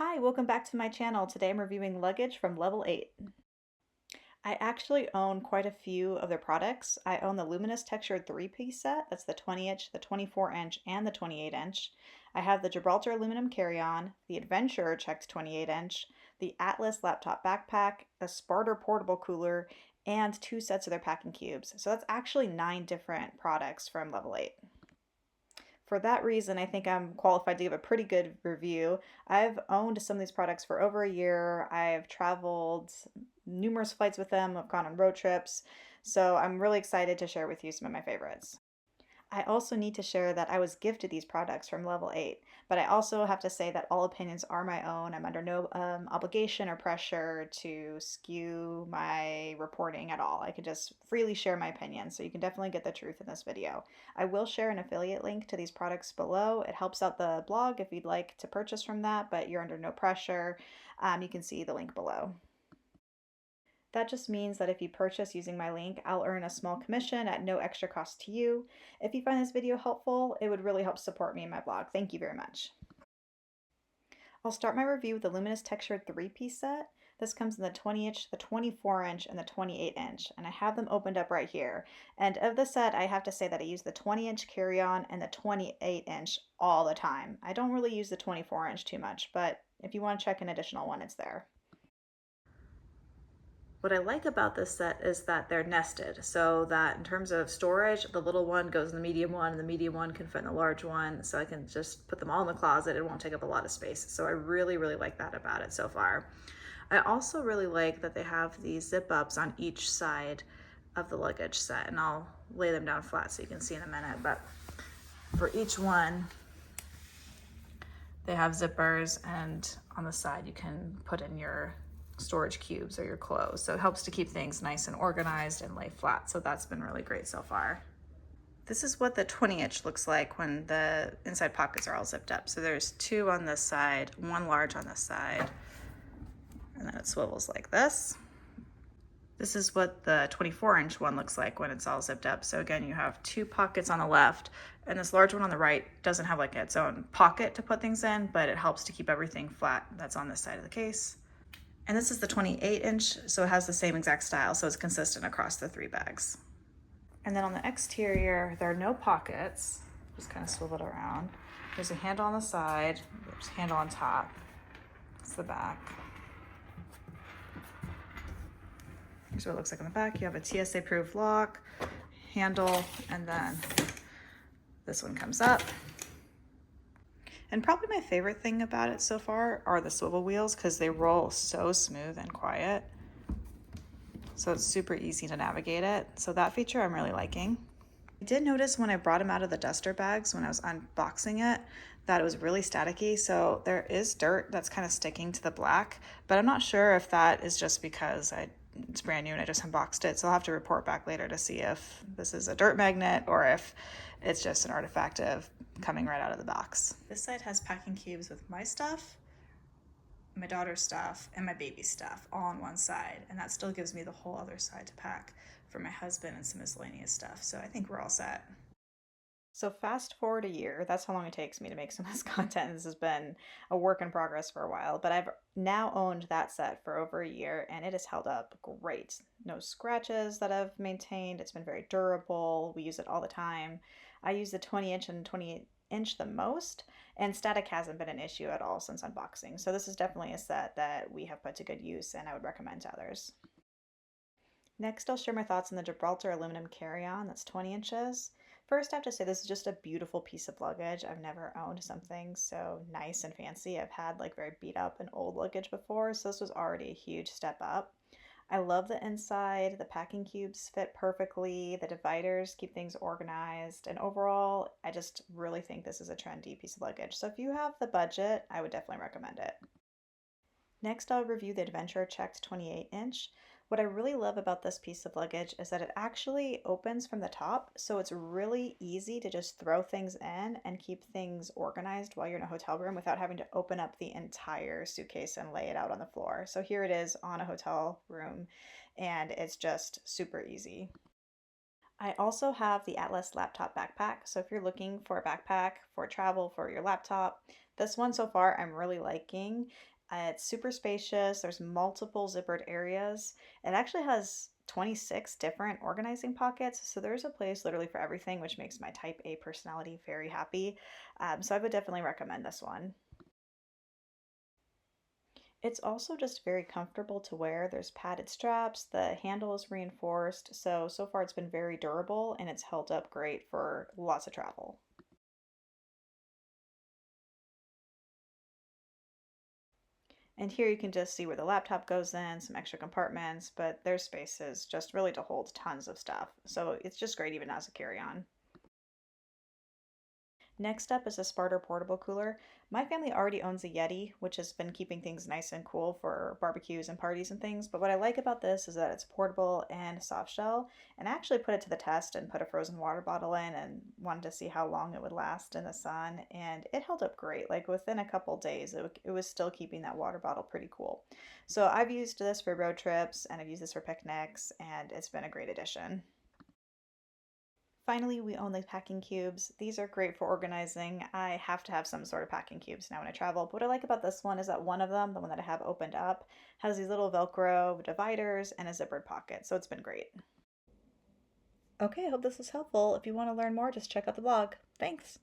Hi, welcome back to my channel. Today I'm reviewing Luggage from Level 8. I actually own quite a few of their products. I own the Luminous Textured 3-piece set. That's the 20-inch, the 24-inch, and the 28-inch. I have the Gibraltar aluminum carry-on, the Adventurer checked 28-inch, the Atlas laptop backpack, the Sparter portable cooler, and 2 sets of their packing cubes. So that's actually 9 different products from Level 8. For that reason, I think I'm qualified to give a pretty good review. I've owned some of these products for over a year. I've traveled numerous flights with them, I've gone on road trips, so I'm really excited to share with you some of my favorites. I also need to share that I was gifted these products from Level 8, but I also have to say that all opinions are my own. I'm under no obligation or pressure to skew my reporting at all. I can just freely share my opinion, so you can definitely get the truth in this video. I will share an affiliate link to these products below. It helps out the blog if you'd like to purchase from that, but you're under no pressure. You can see the link below. That just means that if you purchase using my link, I'll earn a small commission at no extra cost to you. If you find this video helpful, it would really help support me in my blog. Thank you very much. I'll start my review with the Luminous Textured 3-piece set. This comes in the 20-inch, the 24-inch, and the 28-inch, and I have them opened up right here. And of the set, I have to say that I use the 20-inch carry-on and the 28-inch all the time. I don't really use the 24-inch too much, but if you want to check an additional one, it's there. What I like about this set is that they're nested, so that in terms of storage, the little one goes in the medium one, and the medium one can fit in the large one, so I can just put them all in the closet. It won't take up a lot of space, so I really like that about it so far. I also really like that they have these zip-ups on each side of the luggage set, and I'll lay them down flat so you can see in a minute, but for each one, they have zippers, and on the side you can put in your storage cubes or your clothes. So it helps to keep things nice and organized and lay flat. So that's been really great so far. This is what the 20-inch looks like when the inside pockets are all zipped up. So there's 2 on this side, 1 large on this side, and then it swivels like this. This is what the 24-inch one looks like when it's all zipped up. So again, you have 2 pockets on the left, and this large one on the right doesn't have like its own pocket to put things in, but it helps to keep everything flat that's on this side of the case. And this is the 28-inch, so it has the same exact style, so it's consistent across the 3 bags. And then on the exterior, there are no pockets, just kind of swivel it around. There's a handle on the side, there's a handle on top. That's the back. Here's what it looks like on the back. You have a TSA-proof lock, handle, and then this one comes up. And probably my favorite thing about it so far are the swivel wheels, because they roll so smooth and quiet. So it's super easy to navigate it. So that feature I'm really liking. I did notice when I brought them out of the duster bags when I was unboxing it that it was really staticky. So there is dirt that's kind of sticking to the black, but I'm not sure if that is just because it's brand new and I just unboxed it. So I'll have to report back later to see if this is a dirt magnet or if it's just an artifact of coming right out of the box. This side has packing cubes with my stuff, my daughter's stuff, and my baby's stuff all on one side. And that still gives me the whole other side to pack for my husband and some miscellaneous stuff. So I think we're all set. So fast forward a year, that's how long it takes me to make some of this content. This has been a work in progress for a while, but I've now owned that set for over a year and it has held up great. No scratches that I've maintained. It's been very durable. We use it all the time. I use the 20-inch and 28-inch the most, and static hasn't been an issue at all since unboxing. So this is definitely a set that we have put to good use and I would recommend to others. Next, I'll share my thoughts on the Gibraltar aluminum carry-on that's 20 inches. First, I have to say this is just a beautiful piece of luggage. I've never owned something so nice and fancy. I've had like very beat up and old luggage before, so this was already a huge step up. I love the inside. The packing cubes fit perfectly. The dividers keep things organized. And overall, I just really think this is a trendy piece of luggage. So if you have the budget, I would definitely recommend it. Next, I'll review the Adventurer checked 28-inch. What I really love about this piece of luggage is that it actually opens from the top, so it's really easy to just throw things in and keep things organized while you're in a hotel room without having to open up the entire suitcase and lay it out on the floor. So here it is on a hotel room, and it's just super easy. I also have the Atlas laptop backpack, so if you're looking for a backpack for travel for your laptop, This one so far I'm really liking. It's super spacious. There's multiple zippered areas. It actually has 26 different organizing pockets, so there's a place literally for everything, which makes my type A personality very happy. So I would definitely recommend this one. It's also just very comfortable to wear. There's padded straps, the handle is reinforced, so far it's been very durable and it's held up great for lots of travel. And here you can just see where the laptop goes in, some extra compartments, but there's spaces just really to hold tons of stuff. So it's just great even as a carry-on. Next up is a Sparter portable cooler. My family already owns a Yeti, which has been keeping things nice and cool for barbecues and parties and things. But what I like about this is that it's portable and soft shell. And I actually put it to the test and put a frozen water bottle in and wanted to see how long it would last in the sun. And it held up great. Like within a couple days, it was still keeping that water bottle pretty cool. So I've used this for road trips and I've used this for picnics, and it's been a great addition. Finally, we own the packing cubes. These are great for organizing. I have to have some sort of packing cubes now when I travel. But what I like about this one is that one of them, the one that I have opened up, has these little Velcro dividers and a zippered pocket. So it's been great. Okay, I hope this was helpful. If you want to learn more, just check out the blog. Thanks.